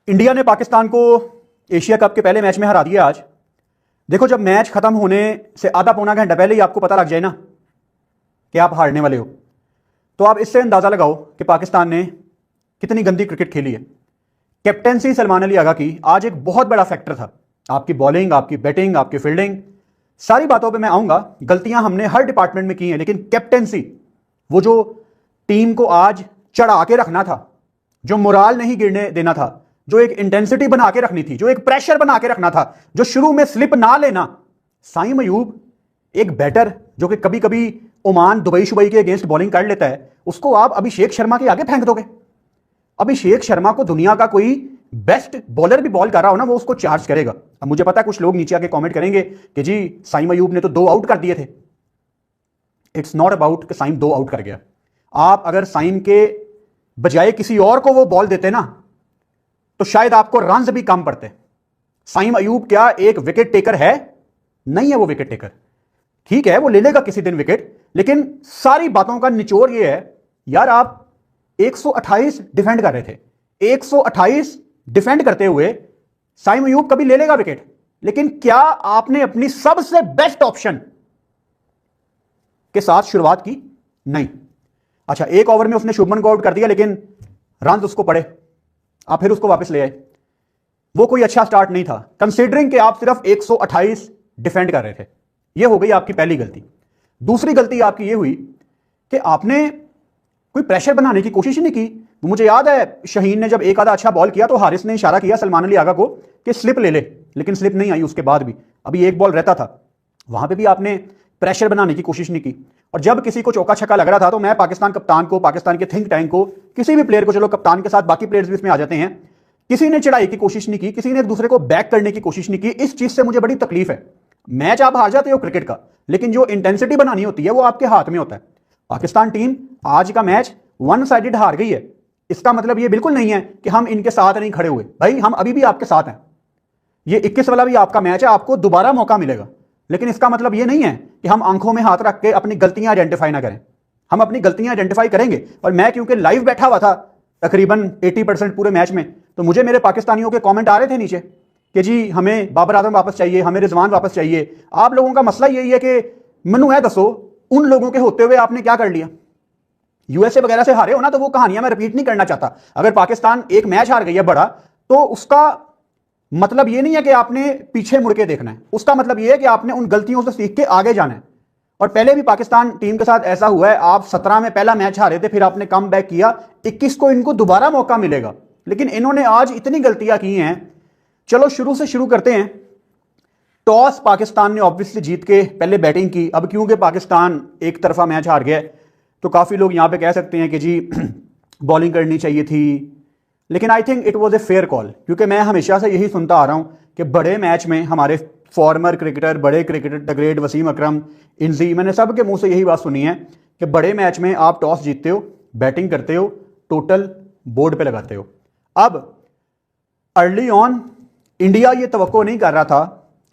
India ने पाकिस्तान को Asia cup के पहले मैच में हरा दिया आज। देखो, जब मैच खत्म होने से आधा पौना घंटा पहले ही आपको पता लग जाए ना कि आप हारने वाले हो, तो आप इससे अंदाजा लगाओ कि पाकिस्तान ने कितनी गंदी क्रिकेट खेली है। कैप्टेंसी सलमान अली आगा की आज एक बहुत बड़ा फैक्टर था। आपकी बॉलिंग, आपकी बैटिंग, आपकी फील्डिंग, सारी बातों पे मैं आऊंगा। गलतियां हमने हर डिपार्टमेंट में की हैं, लेकिन कैप्टेंसी, वो जो टीम को आज चढ़ा के रखना था, जो मोराल नहीं गिरने देना था, जो एक इंटेंसिटी बना के रखनी थी, जो एक प्रेशर बना के रखना था, जो शुरू में स्लिप ना लेना। साइम अयूब एक बैटर जो कि कभी कभी ओमान, दुबई शुबई के अगेंस्ट बॉलिंग कर लेता है, उसको आप अभिषेक शर्मा के आगे फेंक दोगे। अभिषेक शर्मा को दुनिया का कोई बेस्ट बॉलर भी बॉल कर रहा हो ना, वो उसको चार्ज करेगा। अब मुझे पता है कुछ लोग नीचे आके कमेंट करेंगे कि जी साइम अयूब ने तो 2 आउट कर दिए थे। इट्स नॉट अबाउट कि साइम 2 आउट कर गया। आप अगर साइम के बजाय किसी और को वो बॉल देते ना, तो शायद आपको रन्स भी कम पड़ते। साइम अयूब क्या एक विकेट टेकर है? नहीं है वो विकेट टेकर। ठीक है, वो ले लेगा किसी दिन विकेट, लेकिन सारी बातों का निचोड़ ये है यार, आप 128 डिफेंड कर रहे थे। 128 डिफेंड करते हुए साइम अयूब कभी ले लेगा विकेट, लेकिन क्या आपने अपनी सबसे बेस्ट ऑप्शन के साथ शुरुआत की? नहीं। अच्छा, एक ओवर में उसने शुभमन को आउट कर दिया, लेकिन रन उसको पड़े, आप फिर उसको वापस ले आए। वो कोई अच्छा स्टार्ट नहीं था, कंसीडरिंग कि आप सिर्फ 128 डिफेंड कर रहे थे। ये हो गई आपकी पहली गलती। दूसरी गलती आपकी ये हुई कि आपने कोई प्रेशर बनाने की कोशिश ही नहीं की। मुझे याद है शहीन ने जब एक आधा अच्छा बॉल किया तो हारिस ने इशारा किया सलमान अली आगा को कि स्लिप ले ले, लेकिन स्लिप नहीं आई उसके बाद भी। अभी एक बॉल रहता था, वहां पे भी आपने प्रेशर बनाने की कोशिश नहीं की। और जब किसी को चौका छक्का लग रहा था तो मैं पाकिस्तान कप्तान को, पाकिस्तान के थिंक टैंक को, किसी भी प्लेयर को, चलो कप्तान के साथ बाकी प्लेयर्स भी इसमें आ जाते हैं, किसी ने चढ़ाई की कोशिश नहीं की, किसी ने एक दूसरे को बैक करने की कोशिश नहीं की। इस चीज से मुझे बड़ी तकलीफ है। मैच आप हार जाते हो क्रिकेट का, लेकिन जो इंटेंसिटी बनानी होती है वो आपके हाथ में होता है। पाकिस्तान टीम आज का मैच वन साइडेड हार गई है। इसका मतलब ये बिल्कुल नहीं है कि हम इनके साथ नहीं खड़े हुए। भाई, हम अभी भी आपके साथ हैं। ये 21 वाला भी आपका मैच है, आपको दोबारा मौका मिलेगा, लेकिन इसका मतलब ये नहीं है कि हम आंखों में हाथ रख के अपनी गलतियां आइडेंटिफाई ना करें। हम अपनी गलतियां आइडेंटिफाई करेंगे। और मैं क्योंकि लाइव बैठा हुआ था तकरीबन 80% पूरे मैच में, तो मुझे मेरे पाकिस्तानियों के कमेंट आ रहे थे नीचे कि जी हमें बाबर आजम वापस चाहिए, हमें रिजवान वापस चाहिए। आप लोगों का मसला यही है कि मैनू है दसो, उन लोगों के होते हुए आपने क्या कर लिया? यूएसए वगैरह से हारे हो ना, तो वो कहानियां मैं रिपीट नहीं करना चाहता। अगर पाकिस्तान एक मैच हार गई है बड़ा, तो उसका मतलब ये नहीं है कि आपने पीछे मुड़ के देखना है। उसका मतलब ये है कि आपने उन गलतियों से सीख के आगे जाना है। और पहले भी पाकिस्तान टीम के साथ ऐसा हुआ है, आप 17 में पहला मैच हारे थे, फिर आपने कम बैक किया। 21 को इनको दोबारा मौका मिलेगा, लेकिन इन्होंने आज इतनी गलतियां की हैं। चलो शुरू से शुरू करते हैं। टॉस पाकिस्तान ने ऑब्वियसली जीत के पहले बैटिंग की। अब क्योंकि पाकिस्तान एक तरफा मैच हार गया, तो काफी लोग यहां पे कह सकते हैं कि जी बॉलिंग करनी चाहिए थी, लेकिन I think it was a fair call. क्योंकि मैं हमेशा से यही सुनता आ रहा हूं कि बड़े मैच में हमारे फॉर्मर क्रिकेटर, बड़े क्रिकेटर, द ग्रेट वसीम अकरम, इंजी, मैंने सबके मुंह से यही बात सुनी है कि बड़े मैच में आप टॉस जीतते हो, बैटिंग करते हो, टोटल बोर्ड पे लगाते हो। अब अर्ली ऑन इंडिया ये तवक्को नहीं कर रहा था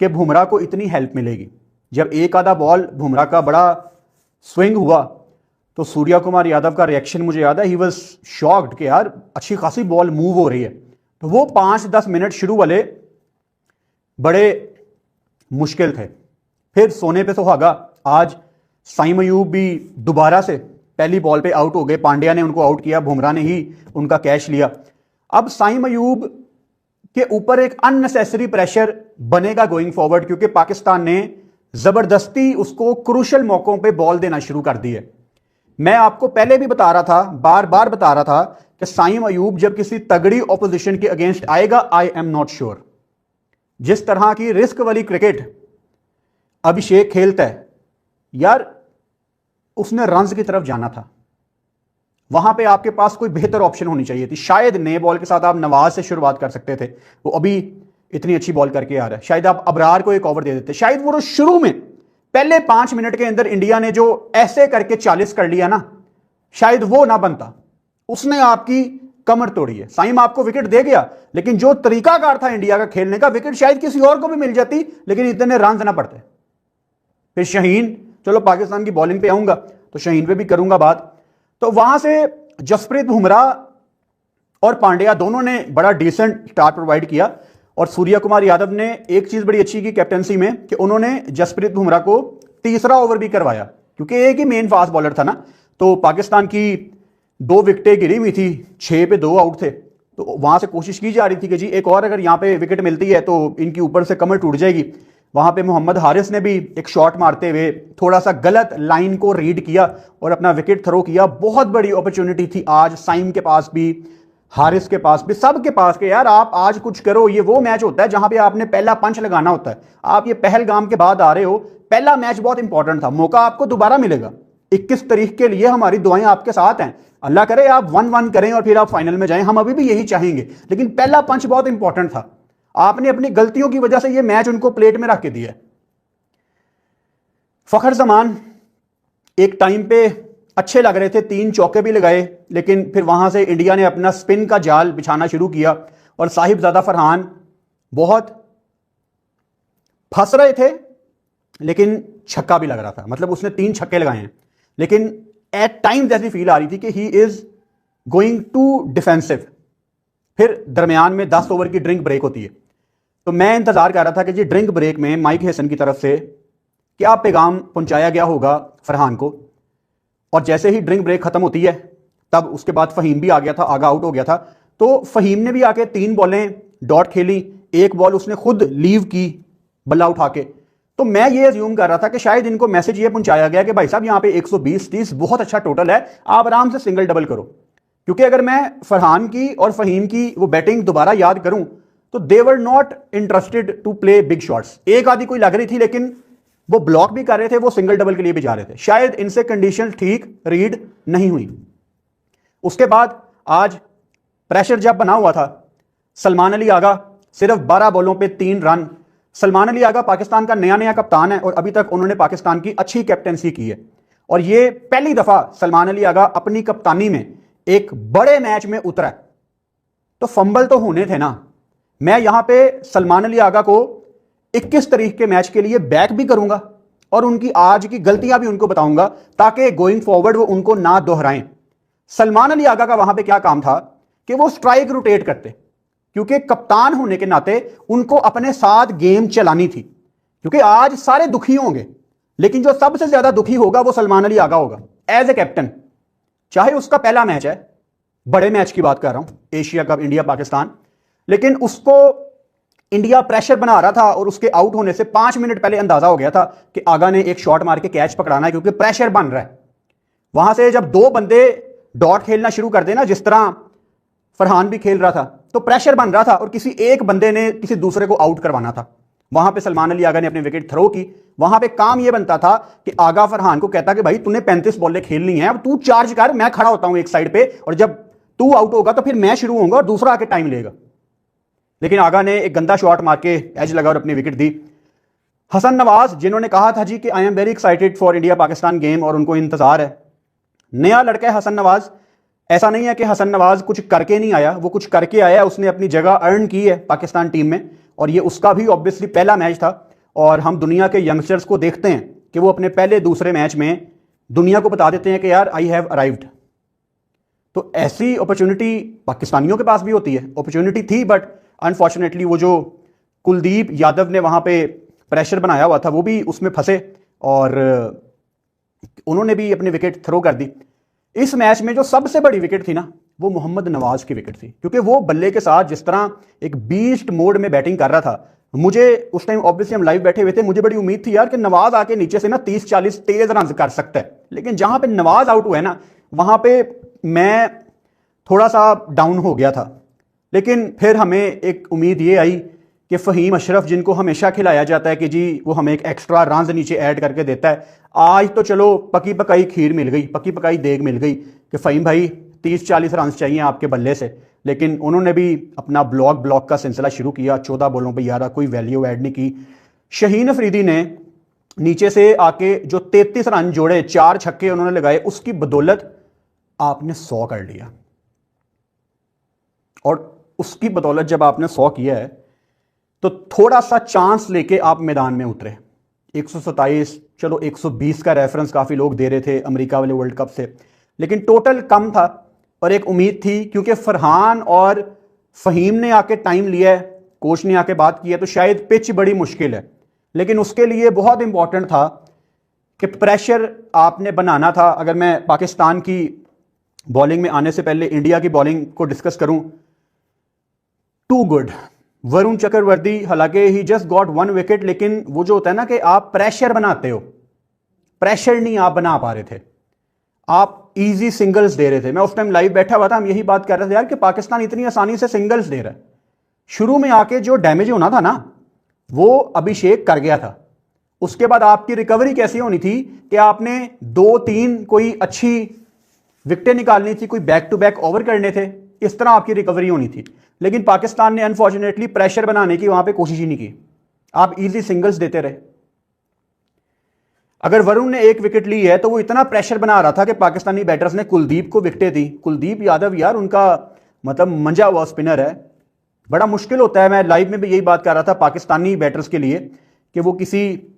कि बुमराह को इतनी हेल्प मिलेगी। जब एक आधा बॉल बुमराह का बड़ा स्विंग हुआ, तो सूर्या कुमार यादव का रिएक्शन मुझे याद है, ही वाज शॉक्ड कि यार अच्छी खासी बॉल मूव हो रही है। तो वो 5-10 मिनट शुरू वाले बड़े मुश्किल थे। फिर सोने पे सुहागा, आज साइम अयूब भी दोबारा से पहली बॉल पे आउट हो गए। पांड्या ने उनको आउट किया, बुमराह ने ही उनका कैच लिया। अब साइम अयूब के ऊपर एक अननेसेसरी प्रेशर बनेगा गोइंग फॉरवर्ड, क्योंकि पाकिस्तान ने जबरदस्ती उसको क्रूशल मौकों पे बॉल देना शुरू कर दी है। मैं आपको पहले भी बता रहा था, बार बार बता रहा था कि साइम अयूब जब किसी तगड़ी ऑपोजिशन के अगेंस्ट आएगा, आई एम नॉट श्योर। जिस तरह की रिस्क वाली क्रिकेट अभिषेक खेलता है यार, उसने रन्स की तरफ जाना था। वहां पे आपके पास कोई बेहतर ऑप्शन होनी चाहिए थी। शायद नए बॉल के साथ आप नवाज से शुरुआत कर सकते थे, वो अभी इतनी अच्छी बॉल करके आ रहा है। शायद आप अबरार को एक ओवर दे देते। शायद वो शुरू में पहले 5 मिनट के अंदर इंडिया ने जो ऐसे करके 40 कर लिया ना, शायद वो ना बनता। उसने आपकी कमर तोड़ी है। साइम आपको विकेट दे गया, लेकिन जो तरीकाकार था इंडिया का खेलने का, विकेट शायद किसी और को भी मिल जाती, लेकिन इतने रन ना पड़ते। फिर शहीन, चलो पाकिस्तान की बॉलिंग पे आऊंगा तो शहीन पे भी करूंगा बात। तो वहां से जसप्रीत बुमराह और पांड्या दोनों ने बड़ा डिसेंट स्टार्ट प्रोवाइड किया। और सूर्या कुमार यादव ने एक चीज बड़ी अच्छी की कैप्टनसी में कि उन्होंने जसप्रीत बुमराह को तीसरा ओवर भी करवाया, क्योंकि एक ही मेन फास्ट बॉलर था ना। तो पाकिस्तान की 2 विकेटें गिरी हुई थी, 6 पे 2 आउट थे, तो वहां से कोशिश की जा रही थी कि जी एक और अगर यहां पे विकेट मिलती है तो इनकी ऊपर से कमर टूट जाएगी। वहां पे मोहम्मद हारिस ने भी एक शॉट मारते हुए थोड़ा सा गलत लाइन को रीड किया और अपना विकेट थ्रो किया। बहुत बड़ी अपॉर्चुनिटी थी आज साइम के पास भी, हारिस के पास भी, सबके पास के यार आप आज कुछ करो। ये वो मैच होता है जहां पे आपने पहला पंच लगाना होता है। आप ये पहलगाम के बाद आ रहे हो, पहला मैच बहुत इंपॉर्टेंट था, मौका आपको दोबारा मिलेगा। 21 तारीख के लिए हमारी दुआएं आपके साथ हैं। अल्लाह करे आप 1-1 करें और फिर आप फाइनल में जाएं, हम अभी भी यही चाहेंगे, लेकिन पहला पंच बहुत इंपॉर्टेंट था। आपने अपनी गलतियों की वजह से यह मैच उनको प्लेट में रख के दिया। फखर जमान एक टाइम पे अच्छे लग रहे थे, 3 चौके भी लगाए, लेकिन फिर वहां से इंडिया ने अपना स्पिन का जाल बिछाना शुरू किया और साहिबजादा फरहान बहुत फंस रहे थे, लेकिन छक्का भी लग रहा था। मतलब उसने 3 छक्के लगाए हैं, लेकिन एट टाइम्स ऐसी फील आ रही थी कि he is going to defensive. फिर दरमियान में 10 ओवर की ड्रिंक ब्रेक होती है, तो मैं इंतजार कर रहा था कि जी ड्रिंक ब्रेक में माइक हैसन की तरफ से क्या पैगाम पहुंचाया गया होगा फरहान को। और जैसे ही ड्रिंक ब्रेक खत्म होती है, तब उसके बाद फहीम भी आ गया था, आगा आउट हो गया था। तो फहीम ने भी आके 3 बॉलें डॉट खेली, 1 बॉल उसने खुद लीव की बल्ला उठा के। तो मैं ये अज्यूम कर रहा था कि शायद इनको मैसेज ये पहुंचाया गया कि भाई साहब यहां पे 120-30 बहुत अच्छा टोटल है, आप आराम से सिंगल डबल करो। क्योंकि अगर मैं फरहान की और फहीम की वो बैटिंग दोबारा याद करूं तो they were not interested to play big shots. एक आधी कोई लग रही थी, लेकिन वो ब्लॉक भी कर रहे थे, वो सिंगल डबल के लिए भी जा रहे थे। शायद इनसे कंडीशन ठीक रीड नहीं हुई। उसके बाद आज प्रेशर जब बना हुआ था, सलमान अली आगा सिर्फ 12 बॉलों पे 3 रन। सलमान अली आगा पाकिस्तान का नया नया कप्तान है और अभी तक उन्होंने पाकिस्तान की अच्छी कैप्टेंसी की है। और ये पहली दफा सलमान अली आगा अपनी कप्तानी में एक बड़े मैच में उतरा है। तो फंबल तो होने थे ना। मैं यहां पे सलमान अली आगा को 21 तारीख के मैच के लिए बैक भी करूंगा और उनकी आज की गलतियां भी उनको बताऊंगा, ताकि गोइंग फॉरवर्ड वो उनको ना दोहराएं। सलमान अली आगा का वहां पे क्या काम था कि वो स्ट्राइक रोटेट करते, क्योंकि कप्तान होने के नाते उनको अपने साथ गेम चलानी थी। क्योंकि आज सारे दुखी होंगे, लेकिन जो सबसे ज्यादा दुखी होगा वो सलमान अली आगा होगा एज ए कैप्टन। चाहे उसका पहला मैच है, बड़े मैच की बात कर रहा हूं, एशिया कप इंडिया पाकिस्तान, लेकिन उसको इंडिया प्रेशर बना रहा था और उसके आउट होने से 5 मिनट पहले अंदाजा हो गया था कि आगा ने एक शॉट मार के कैच पकड़ाना है, क्योंकि प्रेशर बन रहा है। वहां से जब 2 बंदे डॉट खेलना शुरू कर देना, जिस तरह फरहान भी खेल रहा था, तो प्रेशर बन रहा था और किसी एक बंदे ने किसी दूसरे को आउट करवाना था। वहां पे सलमान अली आगा ने अपनी विकेट थ्रो की। वहां पे काम यह बनता था कि आगा फरहान को कहता कि भाई तूने 35 बॉलें खेलनी है, अब तू चार्ज कर, मैं खड़ा होता हूं एक साइड पे, और जब तू आउट होगा तो फिर मैं शुरू होऊंगा और दूसरा आके टाइम लेगा। लेकिन आगा ने एक गंदा शॉट मार के एज लगा और अपनी विकेट दी। हसन नवाज, जिन्होंने कहा था जी कि I am very excited for India Pakistan game और उनको इंतजार है, नया लड़का है हसन नवाज। ऐसा नहीं है कि हसन नवाज कुछ करके नहीं आया, वो कुछ करके आया, उसने अपनी जगह अर्न की है पाकिस्तान टीम में, और ये उसका भी ऑब्वियसली पहला मैच था। और हम दुनिया के यंगस्टर्स को देखते हैं कि वो अपने पहले दूसरे मैच में दुनिया को बता देते हैं कि यार आई हैव अराइव्ड। तो ऐसी अपॉर्चुनिटी पाकिस्तानियों के पास भी होती है, अपॉर्चुनिटी थी, बट अनफॉर्चुनेटली वो जो कुलदीप यादव ने वहां पे प्रेशर बनाया हुआ था वो भी उसमें फंसे और उन्होंने भी अपनी विकेट थ्रो कर दी। इस मैच में जो सबसे बड़ी विकेट थी ना, वो मोहम्मद नवाज की विकेट थी, क्योंकि वो बल्ले के साथ जिस तरह एक बीस्ट मोड में बैटिंग कर रहा था, मुझे उस टाइम ऑब्वियसली हम लाइव बैठे हुए थे, मुझे बड़ी उम्मीद थी यार कि नवाज आके नीचे से ना 30-40 तेज रन कर सकता है। लेकिन जहां पे नवाज आउट हुआ है ना, वहां पे मैं थोड़ा सा डाउन हो गया था। लेकिन फिर हमें एक उम्मीद ये आई कि फ़हीम अशरफ, जिनको हमेशा खिलाया जाता है कि जी वो हमें एक एक्स्ट्रा रन नीचे ऐड करके देता है, आज तो चलो पकी पकाई खीर मिल गई, पकी पकाई देग मिल गई कि फ़हीम भाई 30-40 रन चाहिए आपके बल्ले से। लेकिन उन्होंने भी अपना ब्लॉक का सिलसिला शुरू किया, 14 बॉलों पे 11, कोई वैल्यू ऐड नहीं की। शहीन अफरीदी ने नीचे से आके जो 33 रन जोड़े, 4 छक्के उन्होंने लगाए, उसकी बदौलत आपने 100 कर लिया। और उसकी बदौलत जब आपने 100 किया है तो थोड़ा सा चांस लेके आप मैदान में उतरे। 127, चलो 120 का रेफरेंस काफ़ी लोग दे रहे थे अमेरिका वाले वर्ल्ड कप से, लेकिन टोटल कम था और एक उम्मीद थी, क्योंकि फरहान और फ़हीम ने आके टाइम लिया है, कोच ने आके बात की है, तो शायद पिच बड़ी मुश्किल है, लेकिन उसके लिए बहुत इंपॉर्टेंट था कि प्रेशर आपने बनाना था। अगर मैं पाकिस्तान की बॉलिंग में आने से पहले इंडिया की बॉलिंग को डिस्कस करूं, टू गुड वरुण चक्रवर्ती, हालांकि ही जस्ट गॉट 1 विकेट, लेकिन वो जो होता है ना कि आप प्रेशर बनाते हो, प्रेशर नहीं आप बना पा रहे थे, आप इजी सिंगल्स दे रहे थे। मैं उस टाइम लाइव बैठा हुआ था, हम यही बात कर रहे थे यार कि पाकिस्तान इतनी आसानी से सिंगल्स दे रहा है। शुरू में आके जो डैमेज होना था ना वो अभिषेक कर गया था, उसके बाद आपकी रिकवरी कैसी होनी थी कि आपने 2-3 कोई अच्छी विकेटें निकालनी थी, कोई बैक टू बैक ओवर करने थे, इस तरह आपकी रिकवरी होनी थी। लेकिन पाकिस्तान ने अनफॉर्चुनेटली प्रेशर बनाने की वहां पे कोशिश ही नहीं की, आप इजी सिंगल्स देते रहे। अगर वरुण ने 1 विकेट ली है तो वो इतना प्रेशर बना रहा था कि पाकिस्तानी बैटर्स ने कुलदीप को विकेटें दी। कुलदीप यादव यार उनका मतलब मंजा हुआ स्पिनर है, बड़ा मुश्किल होता है। मैं लाइव में भी यही बात कर रहा था पाकिस्तानी बैटर्स के लिए कि वो किसी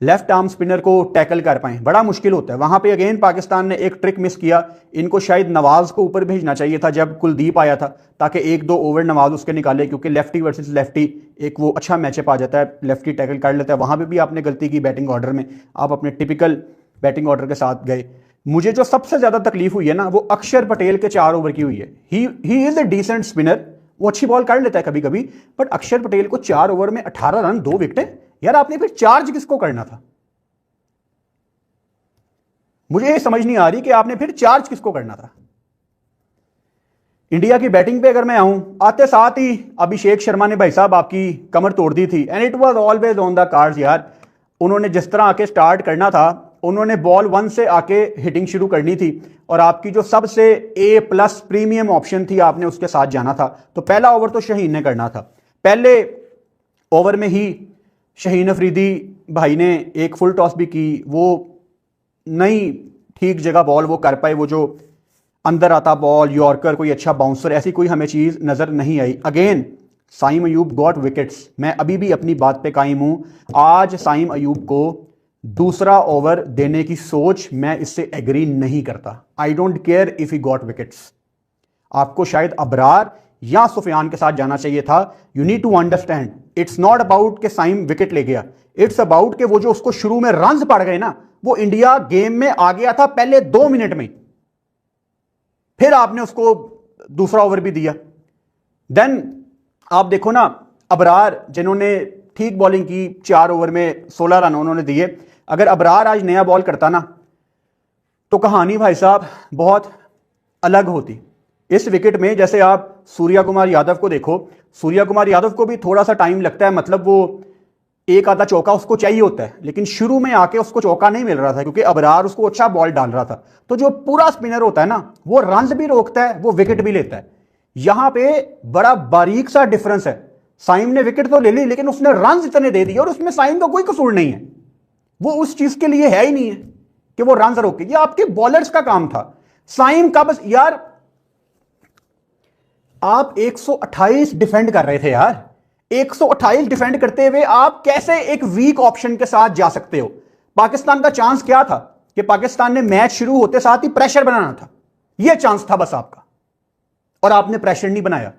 लेफ्ट आर्म स्पिनर को टैकल कर पाए, बड़ा मुश्किल होता है। वहां पे अगेन पाकिस्तान ने एक ट्रिक मिस किया, इनको शायद नवाज को ऊपर भेजना चाहिए था जब कुलदीप आया था, ताकि 1-2 ओवर नवाज उसके निकाले, क्योंकि लेफ्टी वर्सेस लेफ्टी एक वो अच्छा मैचअप आ जाता है, लेफ्टी टैकल कर लेता है। वहां पे भी आपने गलती की बैटिंग ऑर्डर में, आप अपने टिपिकल बैटिंग ऑर्डर के साथ गए। मुझे जो सबसे ज्यादा तकलीफ हुई है ना वो अक्षर पटेल के 4 ओवर की हुई है। He is a decent spinner, वो अच्छी बॉल कर लेता है कभी कभी, बट अक्षर पटेल को 4 ओवर में 18 रन 2 विकेटें, यार आपने फिर चार्ज किसको करना था? मुझे ये समझ नहीं आ रही कि आपने फिर चार्ज किसको करना था। इंडिया की बैटिंग पे अगर मैं आऊं, आते साथ ही अभिषेक शर्मा ने भाई साहब आपकी कमर तोड़ दी थी, and it was always on the cards यार। उन्होंने जिस तरह आके स्टार्ट करना था, उन्होंने बॉल 1 से आके हिटिंग शुरू करनी थी, और आपकी जो सबसे A+ प्रीमियम ऑप्शन थी आपने उसके साथ जाना था। तो पहला ओवर तो शाहीन ने करना था। पहले ओवर में ही शाहीन अफरीदी भाई ने एक फुल टॉस भी की, वो नहीं ठीक जगह बॉल वो कर पाए, वो जो अंदर आता बॉल यॉर्कर कोई अच्छा बाउंसर, ऐसी कोई हमें चीज नजर नहीं आई। Again Saim Ayub got wickets, मैं अभी भी अपनी बात पे कायम हूं। आज साइम अयूब को दूसरा ओवर देने की सोच, मैं इससे एग्री नहीं करता। I don't care if he got wickets. आपको शायद अबरार या सुफियान के साथ जाना चाहिए था। You need to understand, it's not about के साइम विकेट ले गया, इट्स अबाउट के वो जो उसको शुरू में रन्स पड़ गए ना, वो इंडिया गेम में आ गया था पहले 2 मिनट में, फिर आपने उसको दूसरा ओवर भी दिया। देन आप देखो ना, अबरार जिन्होंने ठीक बॉलिंग की, 4 ओवर में 16 रन उन्होंने दिए। अगर अबरार आज नया बॉल करता ना तो कहानी भाई साहब बहुत अलग होती। इस विकेट में जैसे आप सूर्या कुमार यादव को देखो, सूर्या कुमार यादव को भी थोड़ा सा टाइम लगता है, मतलब वो एक आधा चौका उसको चाहिए होता है, लेकिन शुरू में आके उसको चौका नहीं मिल रहा था क्योंकि अबरार उसको अच्छा बॉल डाल रहा था। तो जो पूरा स्पिनर होता है ना, वो रन्स भी रोकता है, वो विकेट भी लेता है। यहां पे बड़ा बारीक सा डिफरेंस है। साइम ने विकेट तो ले ली, लेकिन उसने रन्स इतने दे दिए, और उसमें साइम का कोई कसूर नहीं है, वो उस चीज के लिए है ही नहीं है कि वो रन्स रोके। ये आपके बॉलर्स का काम था। साइम का बस यार, आप 128 डिफेंड कर रहे थे यार, 128 डिफेंड करते हुए आप कैसे एक वीक ऑप्शन के साथ जा सकते हो? पाकिस्तान का चांस क्या था कि पाकिस्तान ने मैच शुरू होते साथ ही प्रेशर बनाना था, यह चांस था बस आपका, और आपने प्रेशर नहीं बनाया।